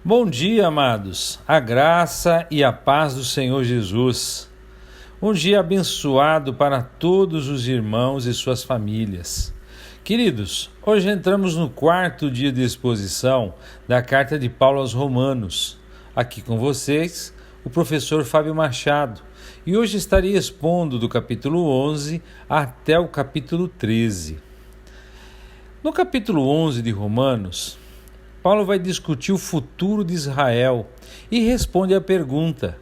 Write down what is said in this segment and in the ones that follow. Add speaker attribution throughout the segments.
Speaker 1: Bom dia, amados. A graça e a paz do Senhor Jesus. Um dia abençoado para todos os irmãos e suas famílias. Queridos, hoje entramos no quarto dia de exposição da carta de Paulo aos Romanos. Aqui com vocês, o professor Fábio Machado. E hoje estarei expondo do capítulo 11 até o capítulo 13. No capítulo 11 de Romanos, Paulo vai discutir o futuro de Israel e responde à pergunta: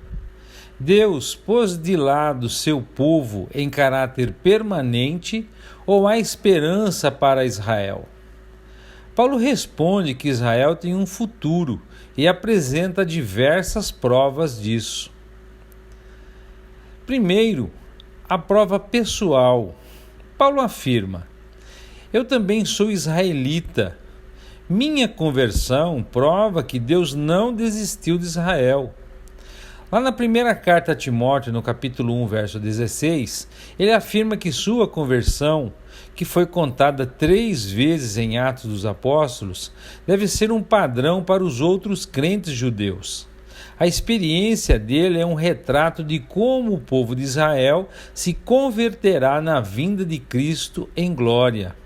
Speaker 1: Deus pôs de lado seu povo em caráter permanente ou há esperança para Israel? Paulo responde que Israel tem um futuro e apresenta diversas provas disso. Primeiro, a prova pessoal. Paulo afirma: Eu também sou israelita. Minha conversão prova que Deus não desistiu de Israel. Lá na primeira carta a Timóteo, no capítulo 1, verso 16, ele afirma que sua conversão, que foi contada 3 vezes em Atos dos Apóstolos, deve ser um padrão para os outros crentes judeus. A experiência dele é um retrato de como o povo de Israel se converterá na vinda de Cristo em glória.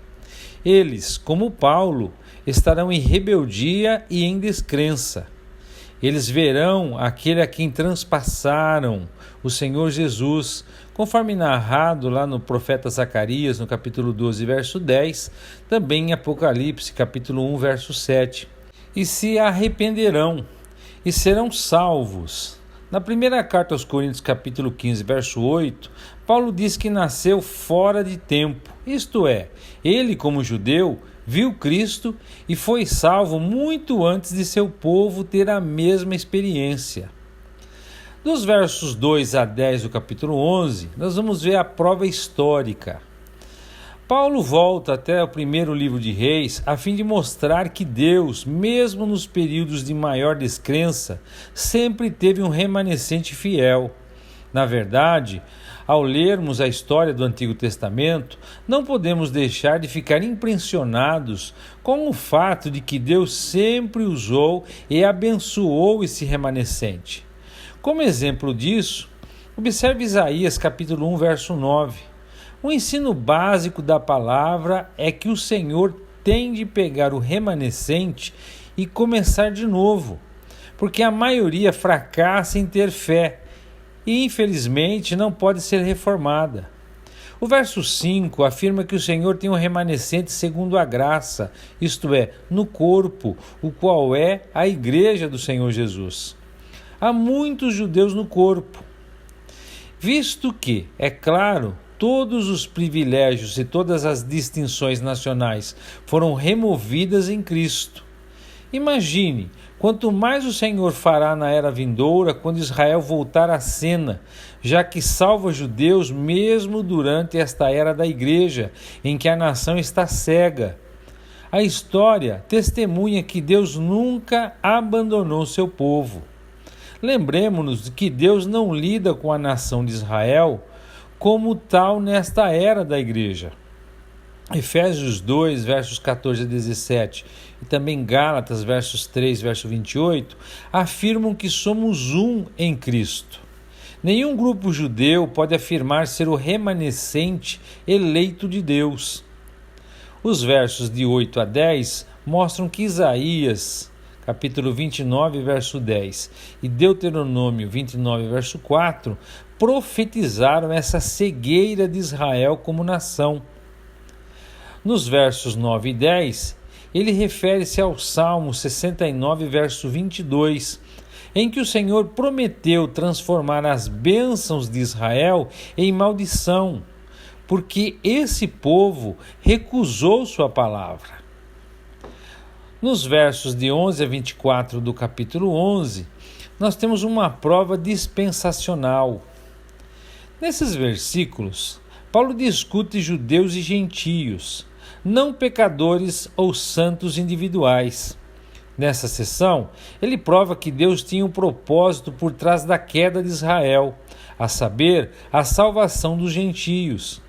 Speaker 1: Eles, como Paulo, estarão em rebeldia e em descrença. Eles verão aquele a quem transpassaram, o Senhor Jesus, conforme narrado lá no profeta Zacarias, no capítulo 12, verso 10, também em Apocalipse, capítulo 1, verso 7. E se arrependerão e serão salvos. Na primeira carta aos Coríntios, capítulo 15, verso 8, Paulo diz que nasceu fora de tempo, isto é, ele, como judeu, viu Cristo e foi salvo muito antes de seu povo ter a mesma experiência. Dos versos 2 a 10 do capítulo 11, nós vamos ver a prova histórica. Paulo volta até o primeiro livro de Reis a fim de mostrar que Deus, mesmo nos períodos de maior descrença, sempre teve um remanescente fiel. Na verdade, ao lermos a história do Antigo Testamento, não podemos deixar de ficar impressionados com o fato de que Deus sempre usou e abençoou esse remanescente. Como exemplo disso, observe Isaías capítulo 1, verso 9. O ensino básico da palavra é que o Senhor tem de pegar o remanescente e começar de novo, porque a maioria fracassa em ter fé e, infelizmente, não pode ser reformada. O verso 5 afirma que o Senhor tem um remanescente segundo a graça, isto é, no corpo, o qual é a igreja do Senhor Jesus. Há muitos judeus no corpo, visto que, é claro, todos os privilégios e todas as distinções nacionais foram removidas em Cristo. Imagine, quanto mais o Senhor fará na era vindoura, quando Israel voltar à cena, já que salva judeus mesmo durante esta era da igreja, em que a nação está cega. A história testemunha que Deus nunca abandonou seu povo. Lembremos-nos de que Deus não lida com a nação de Israel como tal nesta era da igreja. Efésios 2, versos 14 a 17 e também Gálatas, versos 3, verso 28, afirmam que somos um em Cristo. Nenhum grupo judeu pode afirmar ser o remanescente eleito de Deus. Os versos de 8 a 10 mostram que Isaías, capítulo 29, verso 10, e Deuteronômio 29, verso 4, profetizaram essa cegueira de Israel como nação. Nos versos 9 e 10, ele refere-se ao Salmo 69, verso 22, em que o Senhor prometeu transformar as bênçãos de Israel em maldição, porque esse povo recusou sua palavra. Nos versos de 11 a 24 do capítulo 11, nós temos uma prova dispensacional. Nesses versículos, Paulo discute judeus e gentios, não pecadores ou santos individuais. Nessa seção, ele prova que Deus tinha um propósito por trás da queda de Israel, a saber, a salvação dos gentios.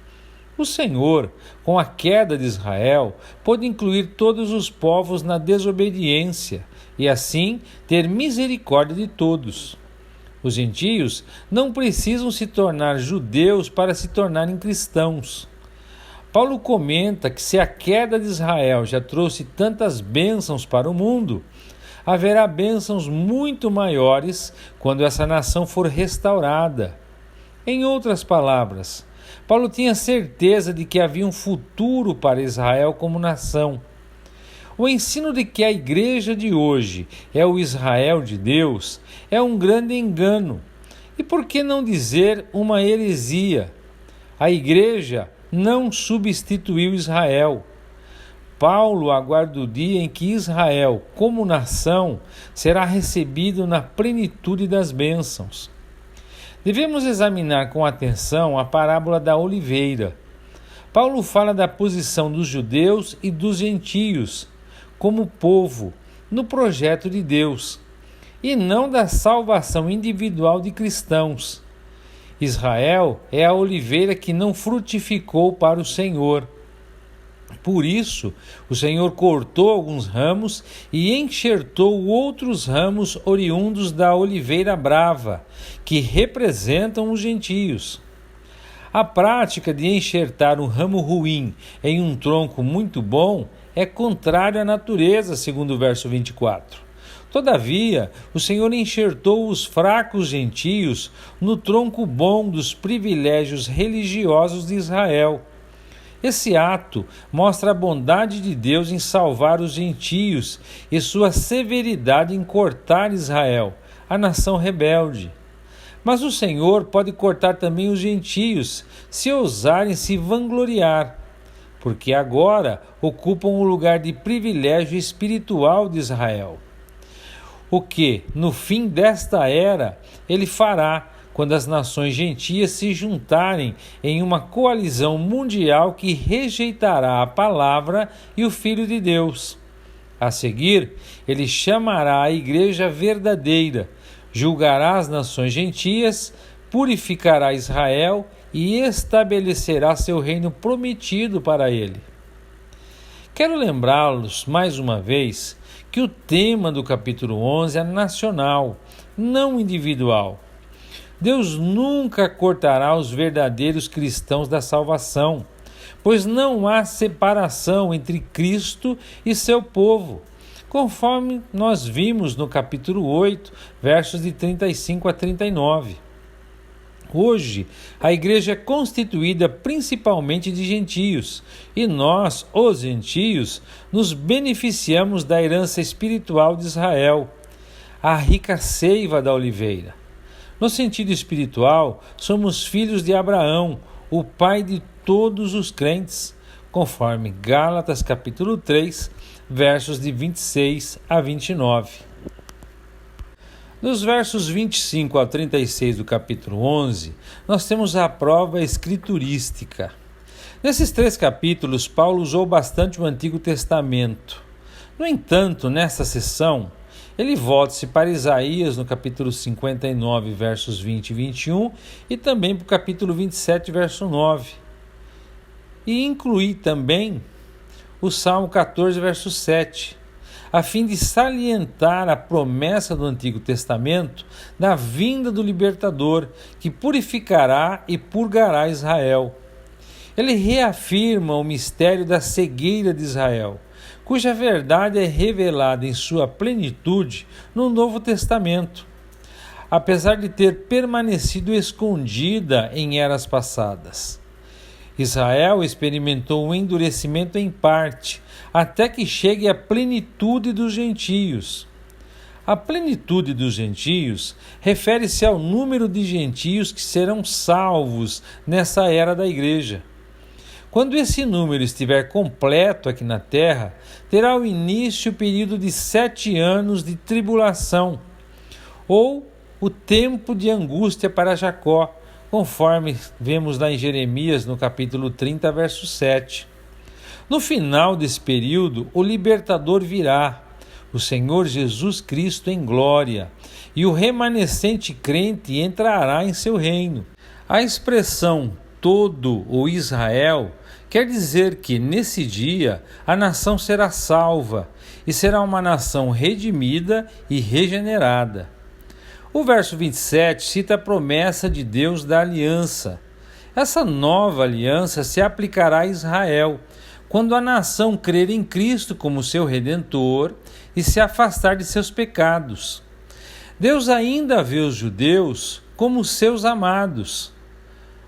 Speaker 1: O Senhor, com a queda de Israel, pôde incluir todos os povos na desobediência e assim ter misericórdia de todos. Os gentios não precisam se tornar judeus para se tornarem cristãos. Paulo comenta que se a queda de Israel já trouxe tantas bênçãos para o mundo, haverá bênçãos muito maiores quando essa nação for restaurada. Em outras palavras, Paulo tinha certeza de que havia um futuro para Israel como nação. O ensino de que a igreja de hoje é o Israel de Deus é um grande engano. E por que não dizer uma heresia? A igreja não substituiu Israel. Paulo aguarda o dia em que Israel, como nação, será recebido na plenitude das bênçãos. Devemos examinar com atenção a parábola da oliveira. Paulo fala da posição dos judeus e dos gentios como povo no projeto de Deus, e não da salvação individual de cristãos. Israel é a oliveira que não frutificou para o Senhor. Por isso, o Senhor cortou alguns ramos e enxertou outros ramos oriundos da oliveira brava, que representam os gentios. A prática de enxertar um ramo ruim em um tronco muito bom é contrária à natureza, segundo o verso 24. Todavia, o Senhor enxertou os fracos gentios no tronco bom dos privilégios religiosos de Israel. Esse ato mostra a bondade de Deus em salvar os gentios e sua severidade em cortar Israel, a nação rebelde. Mas o Senhor pode cortar também os gentios, se ousarem se vangloriar, porque agora ocupam o lugar de privilégio espiritual de Israel. O que, no fim desta era, ele fará quando as nações gentias se juntarem em uma coalizão mundial que rejeitará a palavra e o Filho de Deus. A seguir, ele chamará a igreja verdadeira, julgará as nações gentias, purificará Israel e estabelecerá seu reino prometido para ele. Quero lembrá-los, mais uma vez, que o tema do capítulo 11 é nacional, não individual. Deus nunca cortará os verdadeiros cristãos da salvação, pois não há separação entre Cristo e seu povo, conforme nós vimos no capítulo 8, versos de 35 a 39. Hoje, a igreja é constituída principalmente de gentios, e nós, os gentios, nos beneficiamos da herança espiritual de Israel, a rica seiva da oliveira. No sentido espiritual, somos filhos de Abraão, o pai de todos os crentes, conforme Gálatas capítulo 3, versos de 26 a 29. Nos versos 25 a 36 do capítulo 11, nós temos a prova escriturística. Nesses 3 capítulos, Paulo usou bastante o Antigo Testamento. No entanto, nesta sessão, ele volta-se para Isaías no capítulo 59, versos 20 e 21, e também para o capítulo 27, verso 9. E inclui também o Salmo 14, verso 7, a fim de salientar a promessa do Antigo Testamento da vinda do libertador, que purificará e purgará Israel. Ele reafirma o mistério da cegueira de Israel, cuja verdade é revelada em sua plenitude no Novo Testamento, apesar de ter permanecido escondida em eras passadas. Israel experimentou um endurecimento em parte, até que chegue à plenitude dos gentios. A plenitude dos gentios refere-se ao número de gentios que serão salvos nessa era da igreja. Quando esse número estiver completo aqui na terra, terá o início o período de 7 anos de tribulação, ou o tempo de angústia para Jacó, conforme vemos lá em Jeremias, no capítulo 30, verso 7. No final desse período, o libertador virá, o Senhor Jesus Cristo em glória, e o remanescente crente entrará em seu reino. A expressão todo o Israel, quer dizer que, nesse dia, a nação será salva e será uma nação redimida e regenerada. O verso 27 cita a promessa de Deus da aliança. Essa nova aliança se aplicará a Israel, quando a nação crer em Cristo como seu Redentor e se afastar de seus pecados. Deus ainda vê os judeus como seus amados,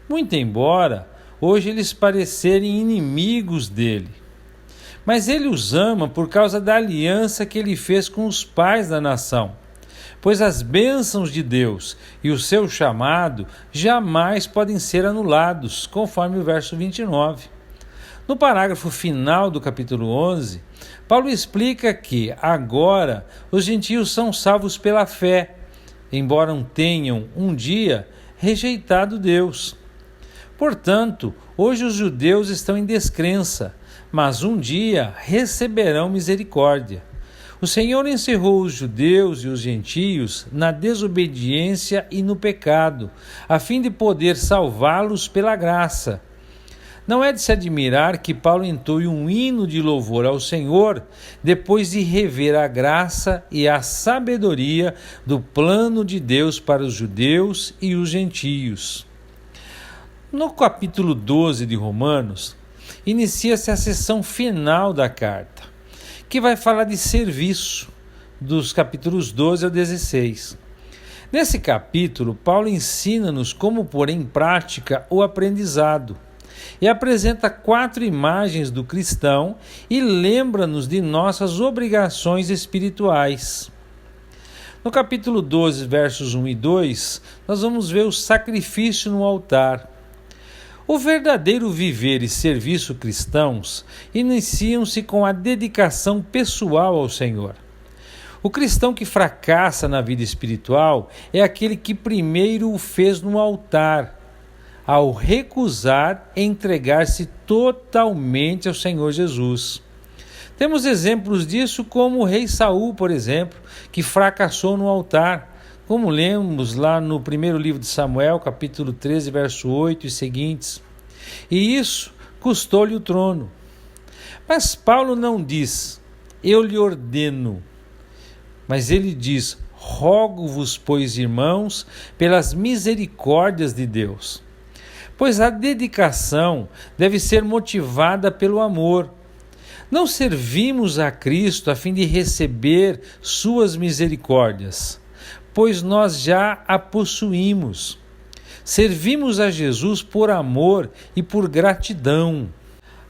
Speaker 1: muito embora hoje eles parecerem inimigos dele. Mas ele os ama por causa da aliança que ele fez com os pais da nação, pois as bênçãos de Deus e o seu chamado jamais podem ser anulados, conforme o verso 29. No parágrafo final do capítulo 11, Paulo explica que, agora, os gentios são salvos pela fé, embora tenham, um dia, rejeitado Deus. Portanto, hoje os judeus estão em descrença, mas um dia receberão misericórdia. O Senhor encerrou os judeus e os gentios na desobediência e no pecado, a fim de poder salvá-los pela graça. Não é de se admirar que Paulo entoe um hino de louvor ao Senhor depois de rever a graça e a sabedoria do plano de Deus para os judeus e os gentios. No capítulo 12 de Romanos, inicia-se a seção final da carta, que vai falar de serviço, dos capítulos 12 ao 16. Nesse capítulo, Paulo ensina-nos como pôr em prática o aprendizado e apresenta 4 imagens do cristão e lembra-nos de nossas obrigações espirituais. No capítulo 12, versos 1 e 2, nós vamos ver o sacrifício no altar. O verdadeiro viver e serviço cristãos iniciam-se com a dedicação pessoal ao Senhor. O cristão que fracassa na vida espiritual é aquele que primeiro o fez no altar, ao recusar entregar-se totalmente ao Senhor Jesus. Temos exemplos disso como o rei Saul, por exemplo, que fracassou no altar, como lemos lá no primeiro livro de Samuel, capítulo 13, verso 8 e seguintes. E isso custou-lhe o trono. Mas Paulo não diz, eu lhe ordeno, mas ele diz, rogo-vos, pois, irmãos, pelas misericórdias de Deus. Pois a dedicação deve ser motivada pelo amor. Não servimos a Cristo a fim de receber suas misericórdias, pois nós já a possuímos. Servimos a Jesus por amor e por gratidão.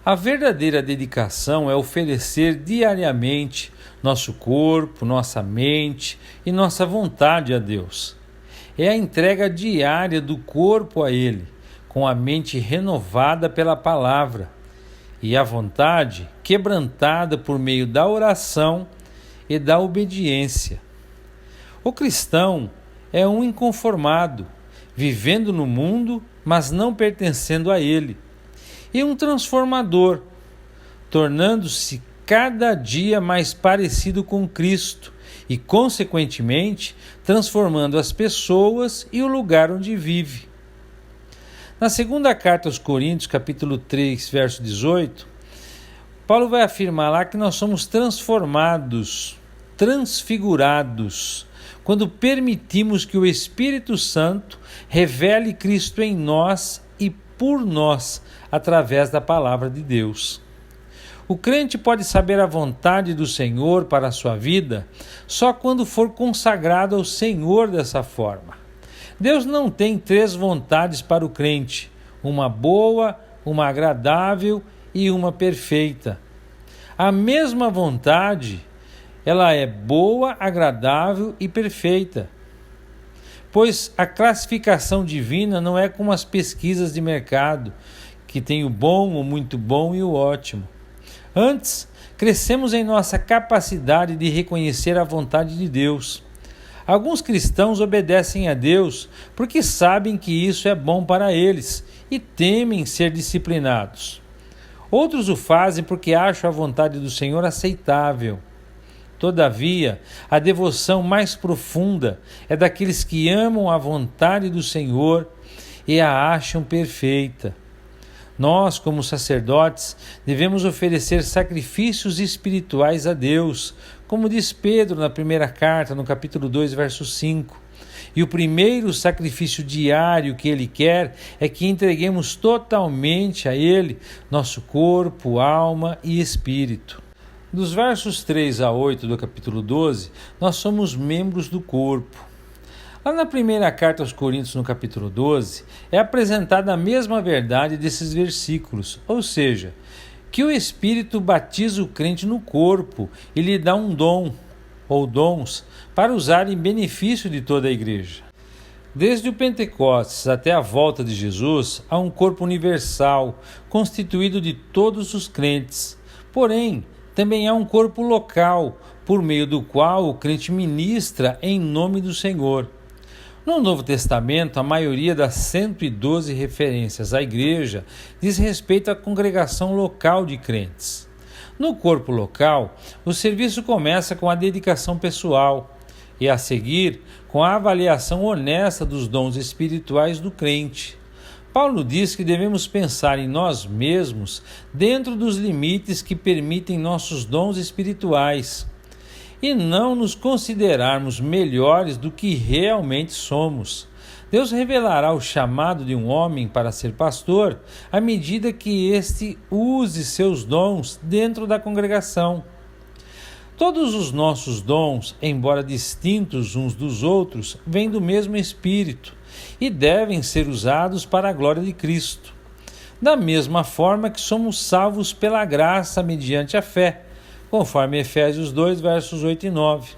Speaker 1: A verdadeira dedicação é oferecer diariamente nosso corpo, nossa mente e nossa vontade a Deus. É a entrega diária do corpo a Ele, com a mente renovada pela palavra e a vontade quebrantada por meio da oração e da obediência. O cristão é um inconformado, vivendo no mundo, mas não pertencendo a ele, e um transformador, tornando-se cada dia mais parecido com Cristo e, consequentemente, transformando as pessoas e o lugar onde vive. Na segunda carta aos Coríntios, capítulo 3, verso 18, Paulo vai afirmar lá que nós somos transformados, transfigurados, quando permitimos que o Espírito Santo revele Cristo em nós e por nós, através da palavra de Deus. O crente pode saber a vontade do Senhor para a sua vida só quando for consagrado ao Senhor dessa forma. Deus não tem 3 vontades para o crente, uma boa, uma agradável e uma perfeita. A mesma vontade, ela é boa, agradável e perfeita. Pois a classificação divina não é como as pesquisas de mercado, que tem o bom, o muito bom e o ótimo. Antes, crescemos em nossa capacidade de reconhecer a vontade de Deus. Alguns cristãos obedecem a Deus porque sabem que isso é bom para eles e temem ser disciplinados. Outros o fazem porque acham a vontade do Senhor aceitável. Todavia, a devoção mais profunda é daqueles que amam a vontade do Senhor e a acham perfeita. Nós, como sacerdotes, devemos oferecer sacrifícios espirituais a Deus, como diz Pedro na primeira carta, no capítulo 2, verso 5. E o primeiro sacrifício diário que Ele quer é que entreguemos totalmente a Ele nosso corpo, alma e espírito. Dos versos 3 a 8 do capítulo 12, nós somos membros do corpo. Lá na primeira carta aos Coríntios, no capítulo 12, é apresentada a mesma verdade desses versículos, ou seja, que o Espírito batiza o crente no corpo e lhe dá um dom, ou dons, para usar em benefício de toda a igreja. Desde o Pentecostes até a volta de Jesus, há um corpo universal, constituído de todos os crentes. Porém, também há um corpo local, por meio do qual o crente ministra em nome do Senhor. No Novo Testamento, a maioria das 112 referências à igreja diz respeito à congregação local de crentes. No corpo local, o serviço começa com a dedicação pessoal e, a seguir, com a avaliação honesta dos dons espirituais do crente. Paulo diz que devemos pensar em nós mesmos dentro dos limites que permitem nossos dons espirituais e não nos considerarmos melhores do que realmente somos. Deus revelará o chamado de um homem para ser pastor à medida que este use seus dons dentro da congregação. Todos os nossos dons, embora distintos uns dos outros, vêm do mesmo Espírito e devem ser usados para a glória de Cristo. Da mesma forma que somos salvos pela graça mediante a fé, conforme Efésios 2, versos 8 e 9.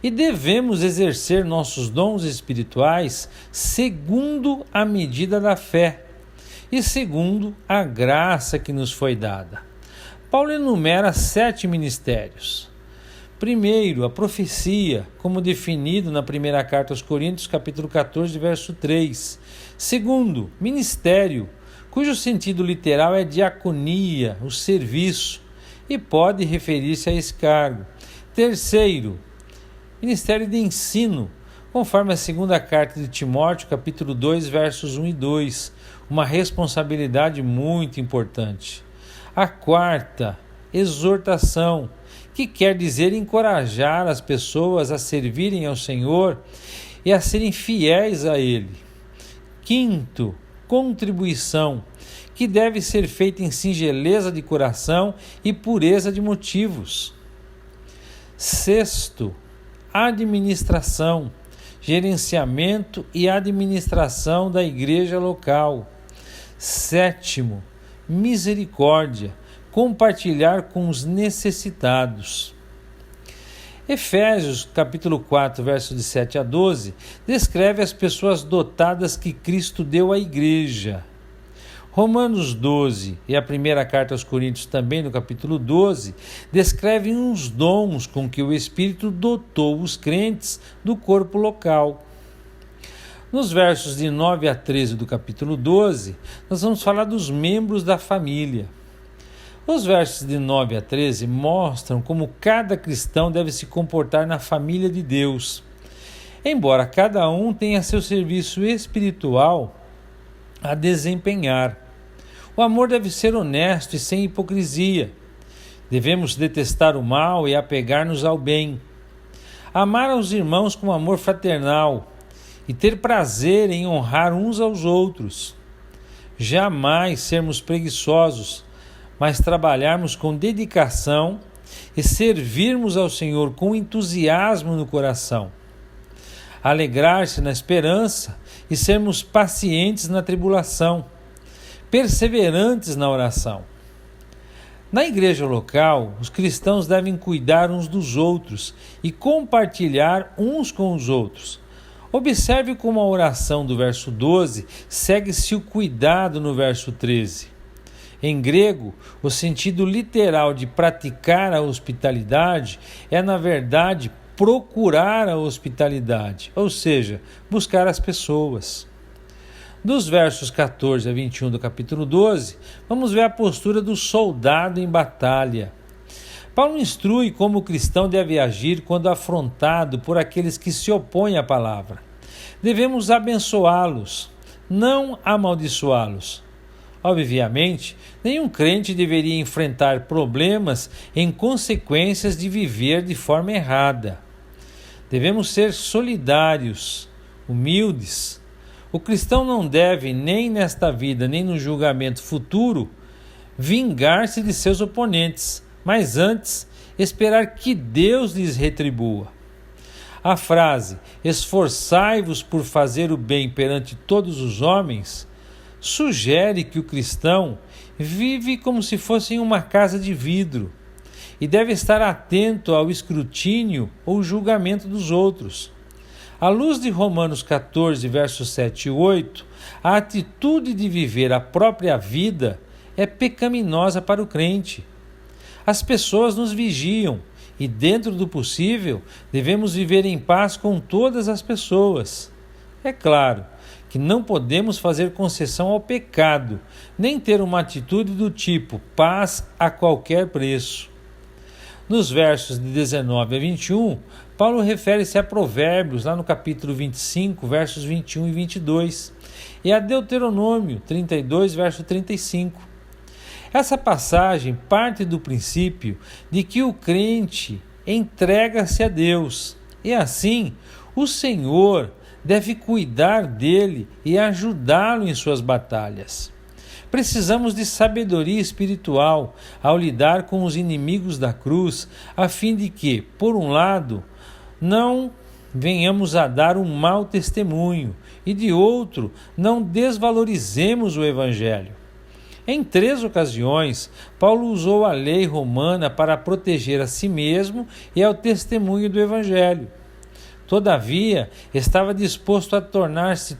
Speaker 1: E devemos exercer nossos dons espirituais segundo a medida da fé e segundo a graça que nos foi dada. Paulo enumera 7 ministérios. Primeiro, a profecia, como definido na primeira carta aos Coríntios, capítulo 14, verso 3. Segundo, ministério, cujo sentido literal é diaconia, o serviço, e pode referir-se a esse cargo. Terceiro, ministério de ensino, conforme a segunda carta de Timóteo, capítulo 2, versos 1 e 2, uma responsabilidade muito importante. A quarta, exortação, que quer dizer encorajar as pessoas a servirem ao Senhor e a serem fiéis a Ele. Quinto, contribuição, que deve ser feita em singeleza de coração e pureza de motivos. Sexto, administração, gerenciamento e administração da igreja local. Sétimo, misericórdia, compartilhar com os necessitados. Efésios, capítulo 4, versos de 7 a 12, descreve as pessoas dotadas que Cristo deu à igreja. Romanos 12 e a primeira carta aos Coríntios, também no capítulo 12, descrevem os dons com que o Espírito dotou os crentes do corpo local. Nos versos de 9 a 13 do capítulo 12, nós vamos falar dos membros da família. Os versos de 9 a 13 mostram como cada cristão deve se comportar na família de Deus. Embora cada um tenha seu serviço espiritual a desempenhar, o amor deve ser honesto e sem hipocrisia. Devemos detestar o mal e apegar-nos ao bem. Amar aos irmãos com amor fraternal e ter prazer em honrar uns aos outros. Jamais sermos preguiçosos, mas trabalharmos com dedicação e servirmos ao Senhor com entusiasmo no coração. Alegrar-se na esperança e sermos pacientes na tribulação, perseverantes na oração. Na igreja local, os cristãos devem cuidar uns dos outros e compartilhar uns com os outros. Observe como a oração do verso 12 segue-se o cuidado no verso 13. Em grego, o sentido literal de praticar a hospitalidade é, na verdade, procurar a hospitalidade, ou seja, buscar as pessoas. Dos versos 14 a 21 do capítulo 12, vamos ver a postura do soldado em batalha. Paulo instrui como o cristão deve agir quando afrontado por aqueles que se opõem à palavra. Devemos abençoá-los, não amaldiçoá-los. Obviamente, nenhum crente deveria enfrentar problemas em consequências de viver de forma errada. Devemos ser solidários, humildes. O cristão não deve, nem nesta vida, nem no julgamento futuro, vingar-se de seus oponentes, mas antes esperar que Deus lhes retribua. A frase "esforçai-vos por fazer o bem perante todos os homens" sugere que o cristão vive como se fosse em uma casa de vidro e deve estar atento ao escrutínio ou julgamento dos outros. À luz de Romanos 14, versos 7 e 8, a atitude de viver a própria vida é pecaminosa para o crente. As pessoas nos vigiam e, dentro do possível, devemos viver em paz com todas as pessoas. É claro que não podemos fazer concessão ao pecado, nem ter uma atitude do tipo paz a qualquer preço. Nos versos de 19 a 21, Paulo refere-se a Provérbios, lá no capítulo 25, versos 21 e 22, e a Deuteronômio 32, verso 35. Essa passagem parte do princípio de que o crente entrega-se a Deus, e assim o Senhor deve cuidar dele e ajudá-lo em suas batalhas. Precisamos de sabedoria espiritual ao lidar com os inimigos da cruz, a fim de que, por um lado, não venhamos a dar um mau testemunho e, de outro, não desvalorizemos o Evangelho. Em 3 ocasiões, Paulo usou a lei romana para proteger a si mesmo e ao testemunho do Evangelho. Todavia, estava disposto a tornar-se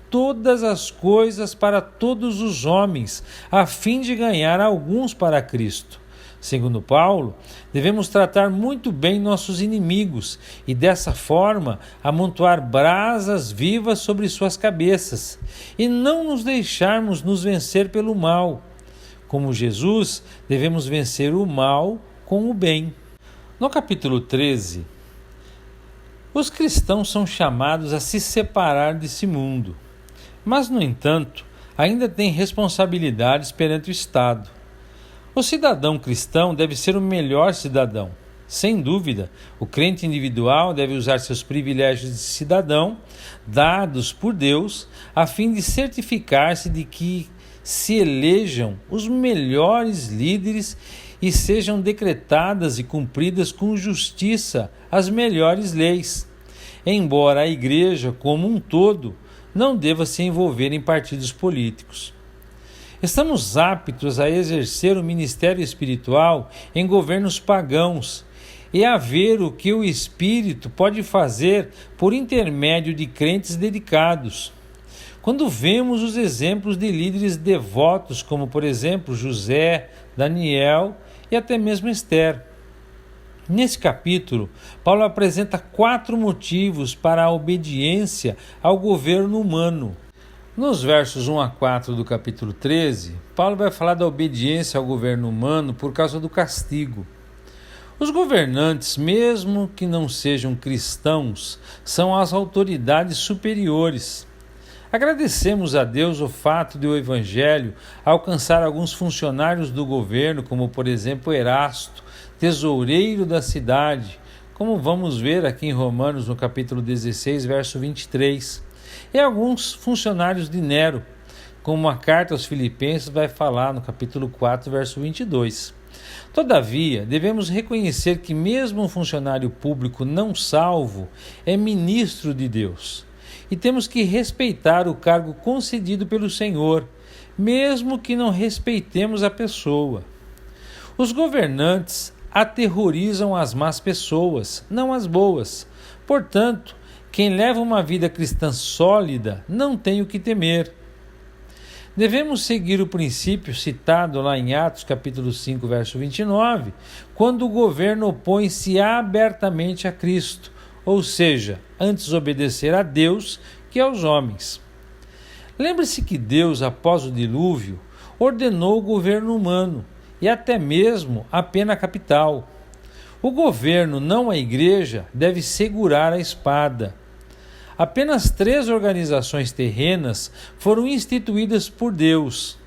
Speaker 1: todas as coisas para todos os homens, a fim de ganhar alguns para Cristo. Segundo Paulo, devemos tratar muito bem nossos inimigos e, dessa forma, amontoar brasas vivas sobre suas cabeças e não nos deixarmos nos vencer pelo mal. Como Jesus, devemos vencer o mal com o bem. No capítulo 13, os cristãos são chamados a se separar desse mundo, mas, no entanto, ainda têm responsabilidades perante o Estado. O cidadão cristão deve ser o melhor cidadão. Sem dúvida, o crente individual deve usar seus privilégios de cidadão, dados por Deus, a fim de certificar-se de que se elejam os melhores líderes e sejam decretadas e cumpridas com justiça as melhores leis, embora a igreja, como um todo, não deva se envolver em partidos políticos. Estamos aptos a exercer o ministério espiritual em governos pagãos e a ver o que o Espírito pode fazer por intermédio de crentes dedicados. Quando vemos os exemplos de líderes devotos, como por exemplo José, Daniel e até mesmo Esther. Nesse capítulo, Paulo apresenta 4 motivos para a obediência ao governo humano. Nos versos 1 a 4 do capítulo 13, Paulo vai falar da obediência ao governo humano por causa do castigo. Os governantes, mesmo que não sejam cristãos, são as autoridades superiores. Agradecemos a Deus o fato de o Evangelho alcançar alguns funcionários do governo, como por exemplo Erasto, tesoureiro da cidade, como vamos ver aqui em Romanos no capítulo 16, verso 23, e alguns funcionários de Nero, como a carta aos Filipenses vai falar no capítulo 4, verso 22. Todavia, devemos reconhecer que mesmo um funcionário público não salvo é ministro de Deus, e temos que respeitar o cargo concedido pelo Senhor, mesmo que não respeitemos a pessoa. Os governantes aterrorizam as más pessoas, não as boas. Portanto, quem leva uma vida cristã sólida não tem o que temer. Devemos seguir o princípio citado lá em Atos capítulo 5, verso 29, quando o governo opõe-se abertamente a Cristo, ou seja, antes obedecer a Deus que aos homens. Lembre-se que Deus, após o dilúvio, ordenou o governo humano e até mesmo a pena capital. O governo, não a igreja, deve segurar a espada. apenas 3 organizações terrenas foram instituídas por Deus: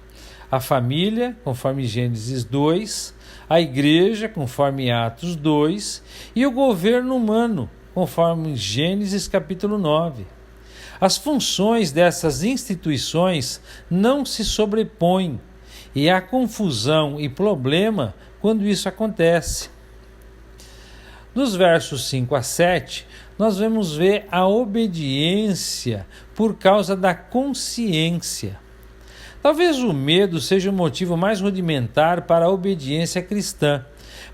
Speaker 1: a família, conforme Gênesis 2, a igreja, conforme Atos 2, e o governo humano, conforme Gênesis capítulo 9. As funções dessas instituições não se sobrepõem, e há confusão e problema quando isso acontece. Nos versos 5 a 7, nós vamos ver a obediência por causa da consciência. Talvez o medo seja o motivo mais rudimentar para a obediência cristã,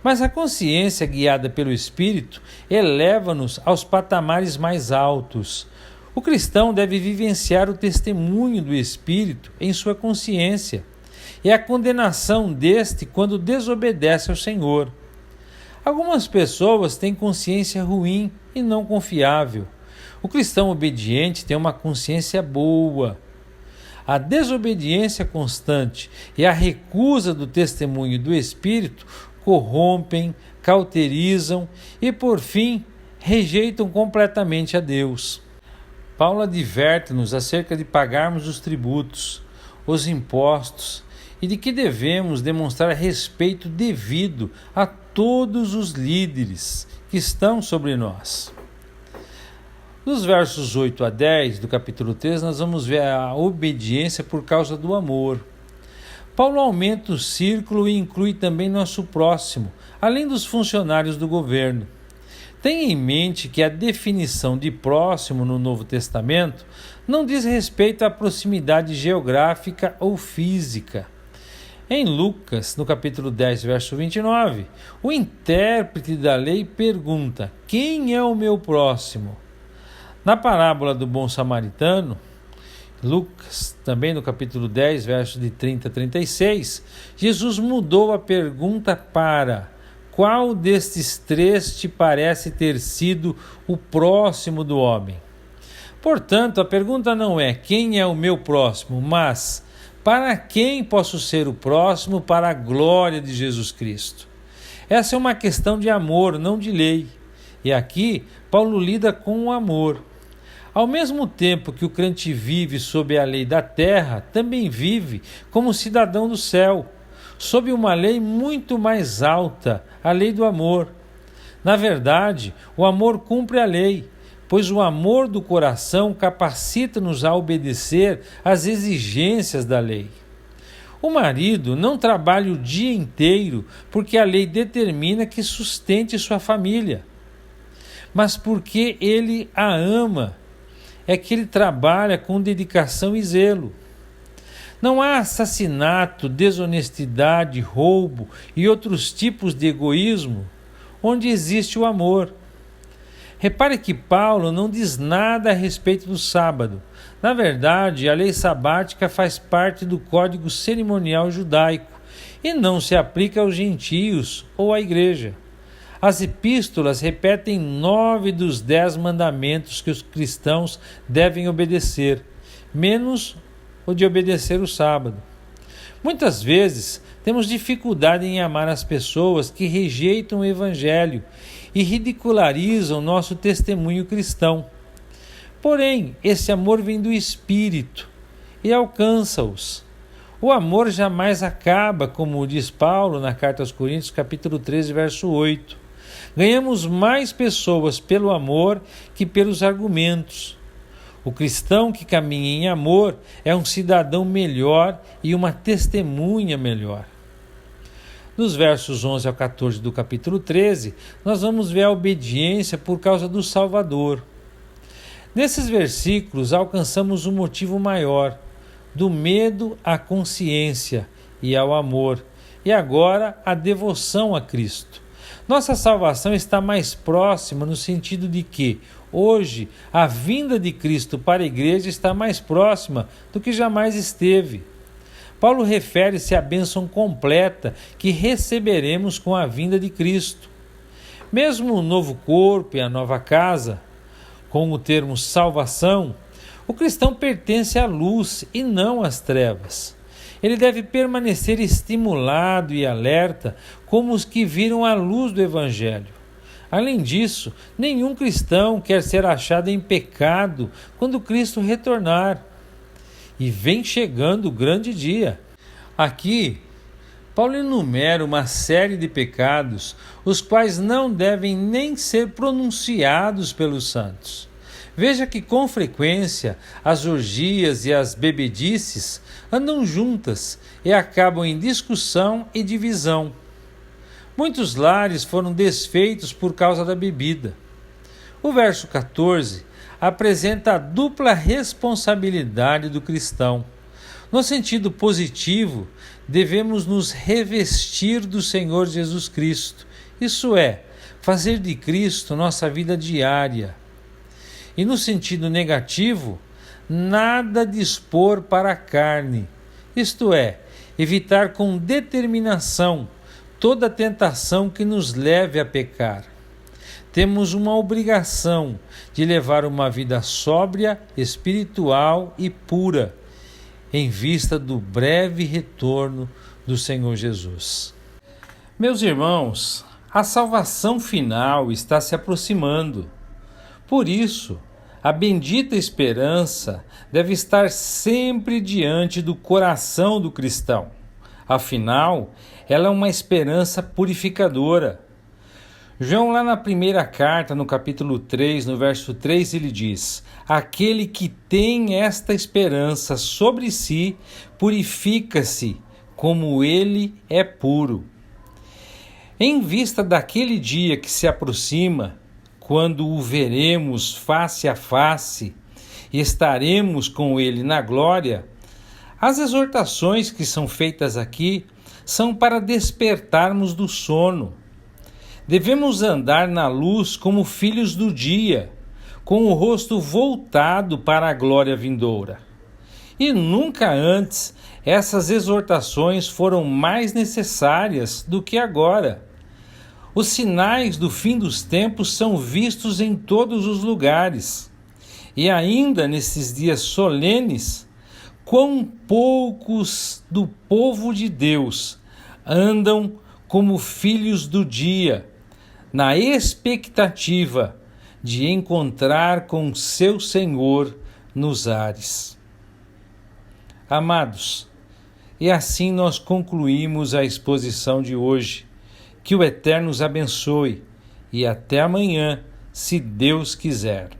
Speaker 1: mas a consciência guiada pelo Espírito eleva-nos aos patamares mais altos. O cristão deve vivenciar o testemunho do Espírito em sua consciência e a condenação deste quando desobedece ao Senhor. Algumas pessoas têm consciência ruim e não confiável. O cristão obediente tem uma consciência boa. A desobediência constante e a recusa do testemunho do Espírito corrompem, cauterizam e, por fim, rejeitam completamente a Deus. Paulo adverte-nos acerca de pagarmos os tributos, os impostos e de que devemos demonstrar respeito devido a todos os líderes que estão sobre nós. Nos versos 8 a 10 do capítulo 3, nós vamos ver a obediência por causa do amor. Paulo aumenta o círculo e inclui também nosso próximo, além dos funcionários do governo. Tenha em mente que a definição de próximo no Novo Testamento não diz respeito à proximidade geográfica ou física. Em Lucas, no capítulo 10, verso 29, o intérprete da lei pergunta: quem é o meu próximo? Na parábola do bom samaritano, Lucas, também no capítulo 10, verso de 30 a 36, Jesus mudou a pergunta para: qual destes 3 te parece ter sido o próximo do homem? Portanto, a pergunta não é quem é o meu próximo, mas para quem posso ser o próximo para a glória de Jesus Cristo. Essa é uma questão de amor, não de lei. E aqui, Paulo lida com o amor. Ao mesmo tempo que o crente vive sob a lei da terra, também vive como cidadão do céu, sob uma lei muito mais alta, a lei do amor. Na verdade, o amor cumpre a lei, pois o amor do coração capacita-nos a obedecer às exigências da lei. O marido não trabalha o dia inteiro porque a lei determina que sustente sua família, mas porque ele a ama, é que ele trabalha com dedicação e zelo. Não há assassinato, desonestidade, roubo e outros tipos de egoísmo onde existe o amor. Repare que Paulo não diz nada a respeito do sábado. Na verdade, a lei sabática faz parte do código cerimonial judaico e não se aplica aos gentios ou à igreja. As epístolas repetem 9 dos 10 mandamentos que os cristãos devem obedecer, menos o de obedecer o sábado. Muitas vezes temos dificuldade em amar as pessoas que rejeitam o evangelho e ridicularizam nosso testemunho cristão. Porém, esse amor vem do Espírito e alcança-os. O amor jamais acaba, como diz Paulo na carta aos Coríntios, capítulo 13, verso 8. Ganhamos mais pessoas pelo amor que pelos argumentos. O cristão que caminha em amor é um cidadão melhor e uma testemunha melhor. Nos versos 11 ao 14 do capítulo 13, nós vamos ver a obediência por causa do Salvador. Nesses versículos alcançamos um motivo maior, do medo à consciência e ao amor, e agora a devoção a Cristo. Nossa salvação está mais próxima no sentido de que, hoje, a vinda de Cristo para a igreja está mais próxima do que jamais esteve. Paulo refere-se à bênção completa que receberemos com a vinda de Cristo. Mesmo o novo corpo e a nova casa, com o termo salvação, o cristão pertence à luz e não às trevas. Ele deve permanecer estimulado e alerta como os que viram a luz do Evangelho. Além disso, nenhum cristão quer ser achado em pecado quando Cristo retornar. E vem chegando o grande dia. Aqui, Paulo enumera uma série de pecados, os quais não devem nem ser pronunciados pelos santos. Veja que com frequência as orgias e as bebedices andam juntas e acabam em discussão e divisão. Muitos lares foram desfeitos por causa da bebida. O verso 14 apresenta a dupla responsabilidade do cristão. No sentido positivo, devemos nos revestir do Senhor Jesus Cristo, isso é, fazer de Cristo nossa vida diária. E no sentido negativo, nada dispor para a carne, isto é, evitar com determinação toda tentação que nos leve a pecar. Temos uma obrigação de levar uma vida sóbria, espiritual e pura, em vista do breve retorno do Senhor Jesus. Meus irmãos, a salvação final está se aproximando. Por isso, a bendita esperança deve estar sempre diante do coração do cristão. Afinal, ela é uma esperança purificadora. João, lá na primeira carta, no capítulo 3, no verso 3, ele diz: aquele que tem esta esperança sobre si, purifica-se, como ele é puro. Em vista daquele dia que se aproxima, quando o veremos face a face e estaremos com ele na glória, as exortações que são feitas aqui são para despertarmos do sono. Devemos andar na luz como filhos do dia, com o rosto voltado para a glória vindoura. E nunca antes essas exortações foram mais necessárias do que agora. Os sinais do fim dos tempos são vistos em todos os lugares. E ainda nesses dias solenes, quão poucos do povo de Deus andam como filhos do dia, na expectativa de encontrar com seu Senhor nos ares. Amados, e assim nós concluímos a exposição de hoje. Que o Eterno os abençoe e até amanhã, se Deus quiser.